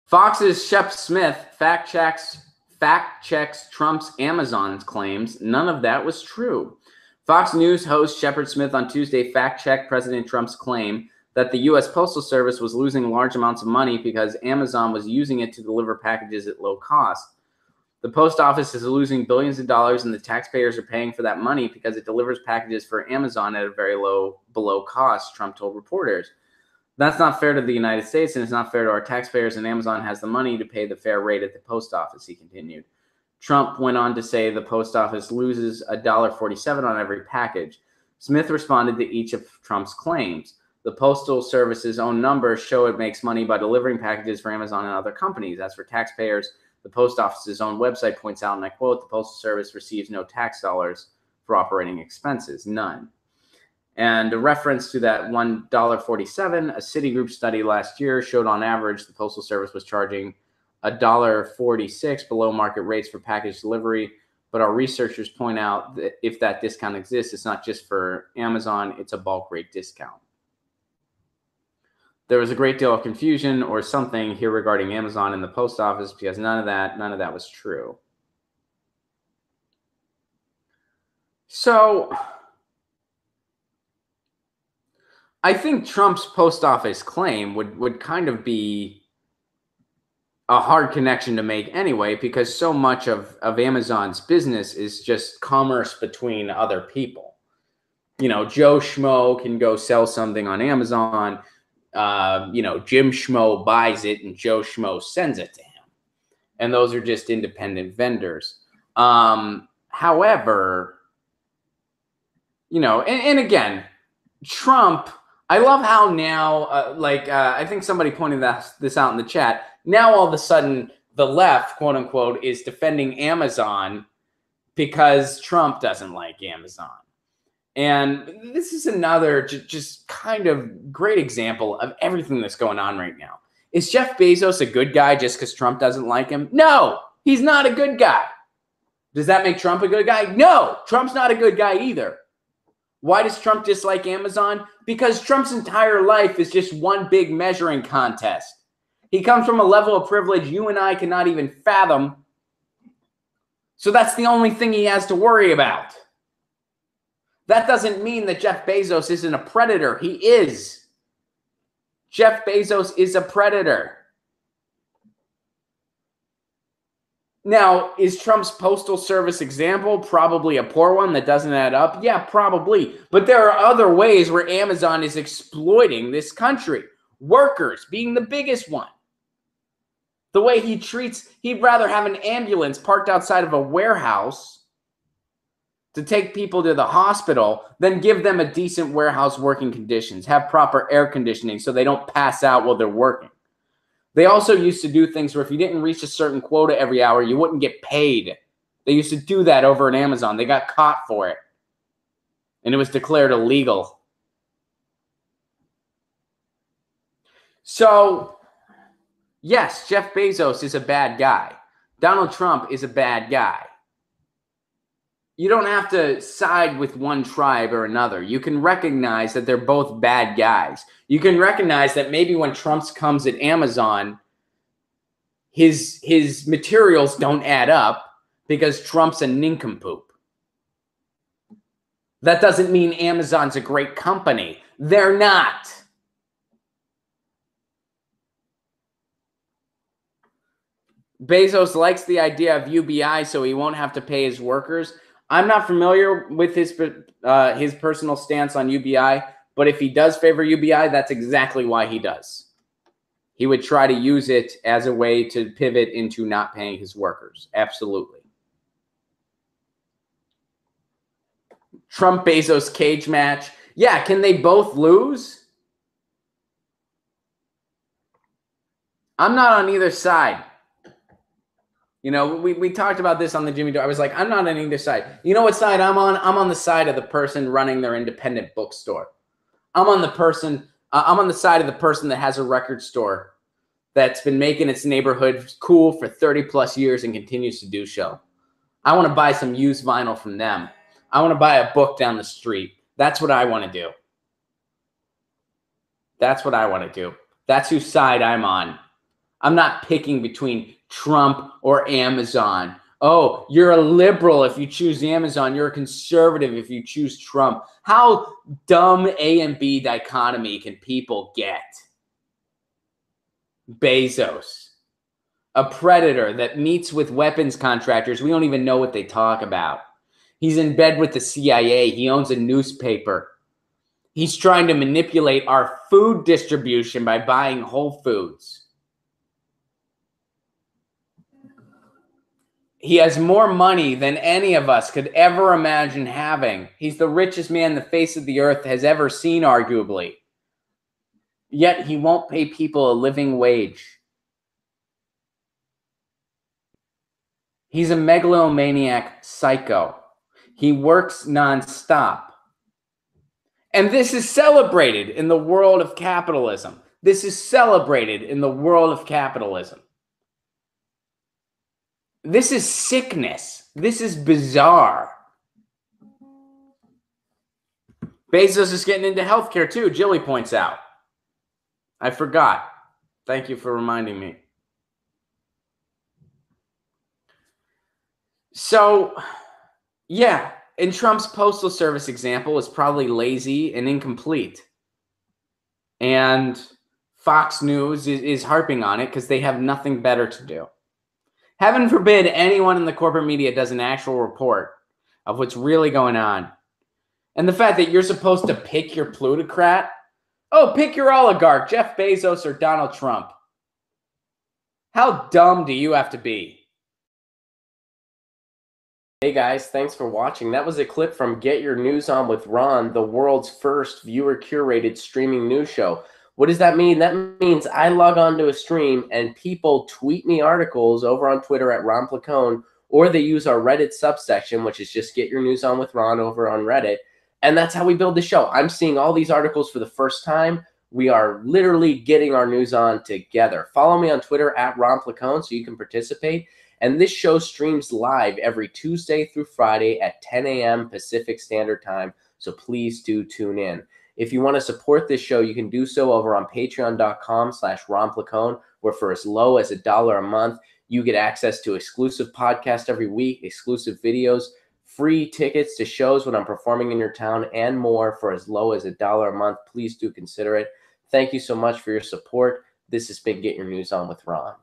Fox's Shep Smith fact checks Trump's Amazon claims. None of that was true. Fox News host Shepard Smith on Tuesday fact-checked President Trump's claim that the U.S. Postal Service was losing large amounts of money because Amazon was using it to deliver packages at low cost. The post office is losing billions of dollars, and the taxpayers are paying for that money because it delivers packages for Amazon at a very below cost, Trump told reporters. That's not fair to the United States, and it's not fair to our taxpayers, and Amazon has the money to pay the fair rate at the post office, he continued. Trump went on to say the post office loses $1.47 on every package. Smith responded to each of Trump's claims. The Postal Service's own numbers show it makes money by delivering packages for Amazon and other companies. As for taxpayers, the post office's own website points out, and I quote, the Postal Service receives no tax dollars for operating expenses, none. And a reference to that $1.47, a Citigroup study last year showed on average the Postal Service was charging $1.46 below market rates for package delivery. But our researchers point out that if that discount exists, it's not just for Amazon, it's a bulk rate discount. There was a great deal of confusion or something here regarding Amazon and the post office because none of that was true. So I think Trump's post office claim would kind of be a hard connection to make anyway, because so much of Amazon's business is just commerce between other people. You know, Joe Schmo can go sell something on Amazon. Jim Schmo buys it and Joe Schmo sends it to him. And those are just independent vendors. However, and again, Trump, I love how now, I think somebody pointed this out in the chat. Now, all of a sudden, the left, quote unquote, is defending Amazon because Trump doesn't like Amazon. And this is another just kind of great example of everything that's going on right now. Is Jeff Bezos a good guy just because Trump doesn't like him? No, he's not a good guy. Does that make Trump a good guy? No, Trump's not a good guy either. Why does Trump dislike Amazon? Because Trump's entire life is just one big measuring contest. He comes from a level of privilege you and I cannot even fathom. So that's the only thing he has to worry about. That doesn't mean that Jeff Bezos isn't a predator. He is. Jeff Bezos is a predator. Now, is Trump's postal service example probably a poor one that doesn't add up? Yeah, probably. But there are other ways where Amazon is exploiting this country. Workers being the biggest one. The way he'd rather have an ambulance parked outside of a warehouse to take people to the hospital than give them a decent warehouse working conditions, have proper air conditioning so they don't pass out while they're working. They also used to do things where if you didn't reach a certain quota every hour, you wouldn't get paid. They used to do that over at Amazon. They got caught for it. And it was declared illegal. So, yes, Jeff Bezos is a bad guy. Donald Trump is a bad guy. You don't have to side with one tribe or another. You can recognize that they're both bad guys. You can recognize that maybe when Trump comes at Amazon, his materials don't add up because Trump's a nincompoop. That doesn't mean Amazon's a great company. They're not. Bezos likes the idea of UBI so he won't have to pay his workers. I'm not familiar with his personal stance on UBI, but if he does favor UBI, that's exactly why he does. He would try to use it as a way to pivot into not paying his workers. Absolutely. Trump-Bezos cage match. Yeah, can they both lose? I'm not on either side. You know, we talked about this on the Jimmy Dore. I was like, I'm not on either side. You know what side I'm on? I'm on the side of the person running their independent bookstore. I'm on the side of the person that has a record store that's been making its neighborhood cool for 30 plus years and continues to do so. I want to buy some used vinyl from them. I want to buy a book down the street. That's what I want to do. That's what I want to do. That's whose side I'm on. I'm not picking between Trump or Amazon. Oh, you're a liberal if you choose Amazon. You're a conservative if you choose Trump. How dumb A and B dichotomy can people get? Bezos, a predator that meets with weapons contractors. We don't even know what they talk about. He's in bed with the CIA. He owns a newspaper. He's trying to manipulate our food distribution by buying Whole Foods. He has more money than any of us could ever imagine having. He's the richest man the face of the earth has ever seen, arguably. Yet he won't pay people a living wage. He's a megalomaniac psycho. He works nonstop. And this is celebrated in the world of capitalism. This is celebrated in the world of capitalism. This is sickness. This is bizarre. Bezos is getting into healthcare too, Jilly points out. I forgot. Thank you for reminding me. So, yeah, and Trump's postal service example is probably lazy and incomplete. And Fox News is harping on it because they have nothing better to do. Heaven forbid anyone in the corporate media does an actual report of what's really going on. And the fact that you're supposed to pick your plutocrat. Oh, pick your oligarch, Jeff Bezos or Donald Trump. How dumb do you have to be? Hey guys, thanks for watching. That was a clip from Get Your News On with Ron, the world's first viewer-curated streaming news show. What does that mean? That means I log on to a stream and people tweet me articles over on Twitter at Ron Placone, or they use our Reddit subsection, which is just Get Your News On with Ron over on Reddit. And that's how we build the show. I'm seeing all these articles for the first time. We are literally getting our news on together. Follow me on Twitter at Ron Placone so you can participate. And this show streams live every Tuesday through Friday at 10 a.m. Pacific Standard Time. So please do tune in. If you want to support this show, you can do so over on patreon.com/Ron Placone, where for as low as $1 a month, you get access to exclusive podcasts every week, exclusive videos, free tickets to shows when I'm performing in your town, and more for as low as $1 a month. Please do consider it. Thank you so much for your support. This has been Get Your News On with Ron.